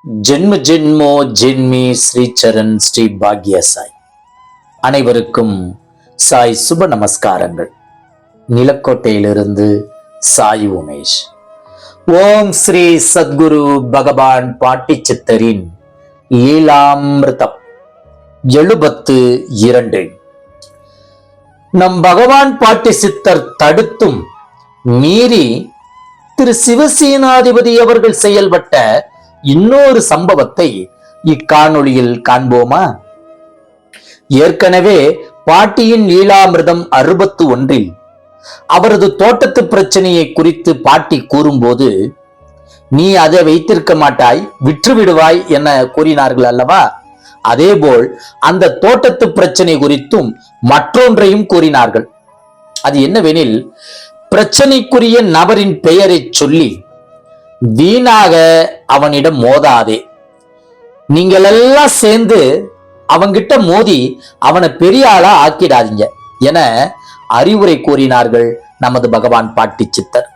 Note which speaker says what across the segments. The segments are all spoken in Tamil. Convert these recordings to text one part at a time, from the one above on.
Speaker 1: ஜென்ம ஜென்மோ ஜென்மி ஸ்ரீ சரண் ஸ்ரீ பாக்ய சாய். அனைவருக்கும் சாய் சுப நமஸ்காரங்கள். நிலக்கோட்டையிலிருந்து சாய் உமேஷ். ஓம் ஸ்ரீ சத்குரு பகவான் பாட்டி சித்தரின் லீலாமிருதம் 72. நம் பகவான் பாட்டி சித்தர் தடுத்தும் மீறி திரு சிவசேனாதிபதி அவர்கள் செயல்பட்ட இன்னொரு சம்பவத்தை இக்காணொளியில் காண்போமா? ஏற்கனவே பாட்டியின் லீலாமிர்தம் 61 அவரது தோட்டத்து பிரச்சனையை குறித்து பாட்டி கூறும்போது, நீ அதை வைத்திருக்க மாட்டாய், விற்று விடுவாய் என கூறினார்கள் அல்லவா? அதேபோல் அந்த தோட்டத்து பிரச்சனை குறித்தும் மற்றொன்றையும் கூறினார்கள். அது என்னவெனில், பிரச்சனைக்குரிய நபரின் பெயரை சொல்லி வீணாக அவனிடம் மோதாதே, நீங்கள் எல்லாம் சேர்ந்து அவங்கிட்ட மோதி அவனை பெரிய ஆளா ஆக்கிடாதீங்க என அறிவுரை கூறினார்கள் நமது பகவான் பாட்டி சித்தர்.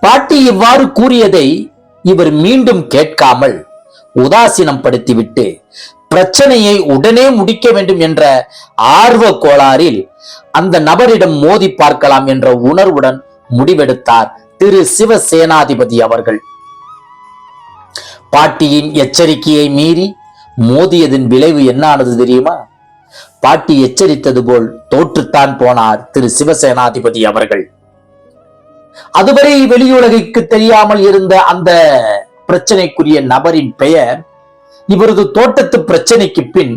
Speaker 1: பாட்டி இவ்வாறு கூறியதை இவர் மீண்டும் கேட்காமல் உதாசீனம் படுத்திவிட்டு பிரச்சனையை உடனே முடிக்க வேண்டும் என்ற ஆர்வ கோளாறில் அந்த நபரிடம் மோதி பார்க்கலாம் என்ற உணர்வுடன் முடிவெடுத்தார் திரு சிவசேனாதிபதி அவர்கள். பாட்டியின் எச்சரிக்கையை மீறி மோதியதின் விளைவு என்ன ஆனது தெரியுமா? பாட்டி எச்சரித்தது போல் தோற்றுத்தான் போனார் திரு சிவசேனாதிபதி அவர்கள். அதுவரை வெளியுலகிற்கு தெரியாமல் இருந்த அந்த பிரச்சனைக்குரிய நபரின் பெயர் இவரது தோட்டத்து பிரச்சனைக்கு பின்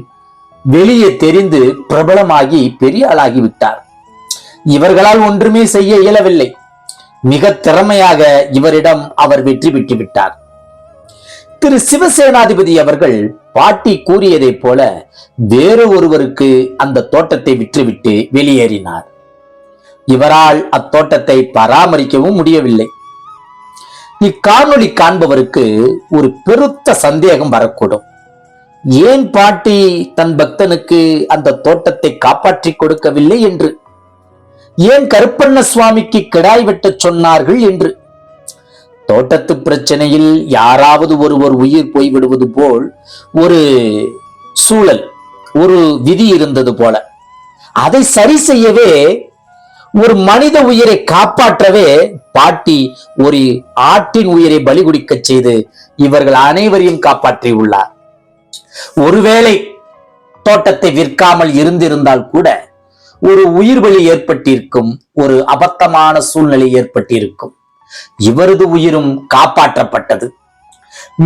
Speaker 1: வெளியே தெரிந்து பிரபலமாகி பெரிய ஆளாகிவிட்டார். இவர்களால் ஒன்றுமே செய்ய இயலவில்லை. மிக திறமையாக இவரிடம் அவர் வெற்றி பெற்று விட்டார். திரு சிவசேனாதிபதி அவர்கள் பாட்டி கூறியதை போல வேறு ஒருவருக்கு அந்த தோட்டத்தை விற்றுவிட்டு வெளியேறினார். இவரால் அத்தோட்டத்தை பராமரிக்கவும் முடியவில்லை. இக்காணொளி காண்பவருக்கு ஒரு பெருத்த சந்தேகம் வரக்கூடும். ஏன் பாட்டி தன் பக்தனுக்கு அந்த தோட்டத்தை காப்பாற்றி கொடுக்கவில்லை என்று, ஏன் கருப்பண்ண சுவாமிக்கு கிடாய் வெட்ட சொன்னார்கள் என்று. தோட்டத்து பிரச்சனையில் யாராவது ஒருவர் உயிர் போய்விடுவது போல் ஒரு சூழல், ஒரு விதி இருந்தது போல, அதை சரி செய்யவே, ஒரு மனித உயிரை காப்பாற்றவே பாட்டி ஒரு ஆட்டின் உயிரை பலி குடிக்க செய்து இவர்கள் அனைவரையும் காப்பாற்றி உள்ளார். ஒருவேளை தோட்டத்தை விற்காமல் இருந்திருந்தால் கூட ஒரு உயிர் பலி ஏற்பட்டிருக்கும், ஒரு அபத்தமான சூழ்நிலை ஏற்பட்டிருக்கும். இவரது உயிரும் காப்பாற்றப்பட்டது.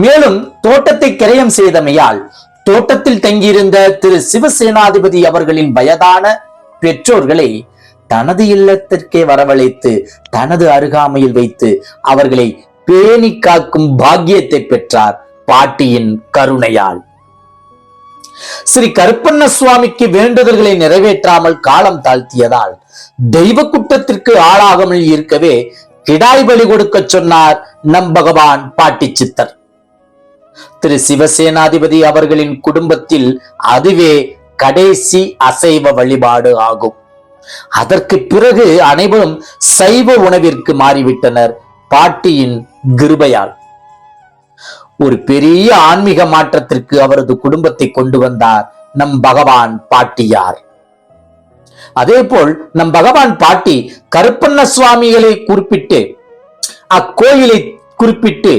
Speaker 1: மேலும் தோட்டத்தை கிரயம் செய்தமையால் தோட்டத்தில் தங்கியிருந்த திரு சிவசேனாதிபதி அவர்களின் வயதான பெற்றோர்களை தனது இல்லத்திற்கே வரவழைத்து தனது அருகாமையில் வைத்து அவர்களை பேணி காக்கும் பாக்கியத்தை பெற்றார் பாட்டியின் கருணையால். ஸ்ரீ கருப்பண்ண சுவாமிக்கு வேண்டுதல்களை நிறைவேற்றாமல் காலம் தாழ்த்தியதால் தெய்வ குற்றத்திற்கு ஆளாகாமல் இருக்கவே கிடாய் பலி கொடுக்க சொன்னார் நம் பகவான் பாட்டி சித்தர். திரு சிவசேனாதிபதி அவர்களின் குடும்பத்தில் அதுவே கடைசி அசைவ வழிபாடு ஆகும். அதற்கு பிறகு அனைவரும் சைவ உணவிற்கு மாறிவிட்டனர் பாட்டியின் கிருபையால். ஒரு பெரிய ஆன்மீக மாற்றத்திற்கு அவரது குடும்பத்தை கொண்டு வந்தார் நம் பகவான் பாட்டியார். அதே போல் நம் பகவான் பாட்டி கருப்பண்ண சுவாமிகளை குறிப்பிட்டு, அக்கோயிலை குறிப்பிட்டு,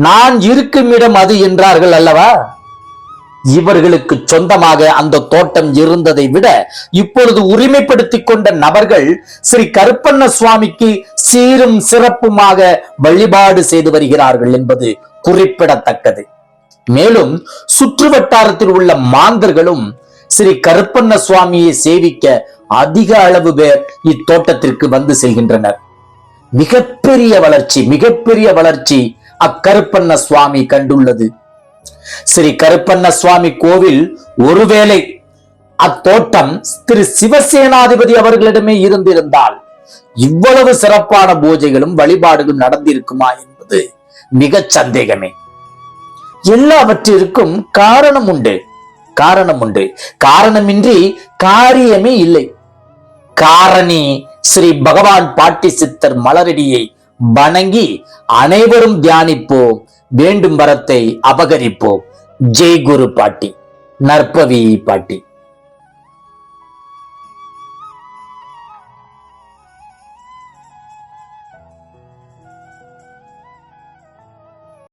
Speaker 1: நான் இருக்கும் இடம் அது என்றார்கள் அல்லவா? இவர்களுக்கு சொந்தமாக அந்த தோட்டம் இருந்ததை விட இப்பொழுது உரிமைப்படுத்திக் கொண்ட நபர்கள் ஸ்ரீ கருப்பண்ண சுவாமிக்கு சீரும் சிறப்புமாக வழிபாடு செய்து வருகிறார்கள் என்பது குறிப்பிடத்தக்கது. மேலும் சுற்று வட்டாரத்தில் உள்ள மாந்தர்களும் ஸ்ரீ கருப்பண்ண சுவாமியை சேவிக்க அதிக அளவு பேர் இத்தோட்டத்திற்கு வந்து செல்கின்றனர். மிகப்பெரிய வளர்ச்சி அக்கருப்பண்ண சுவாமி கண்டுள்ளது. ஸ்ரீ கருப்பண்ண சுவாமி கோவில் ஒருவேளை அத்தோட்டம் திரு சிவசேனாதிபதி அவர்களிடமே இருந்திருந்தால் இவ்வளவு சிறப்பான பூஜைகளும் வழிபாடுகளும் நடந்திருக்குமா என்பது மிக சந்தேகமே. எல்லாவற்றிற்கும் காரணம் உண்டு. காரணமின்றி காரியமே இல்லை. காரணி ஸ்ரீ பகவான் பாட்டி சித்தர் மலரடியை வணங்கி அனைவரும் தியானிப்போம். வேண்டும் வரத்தை அபகரிப்போம். ஜெய் குரு பாட்டி. நற்பவி பாட்டி.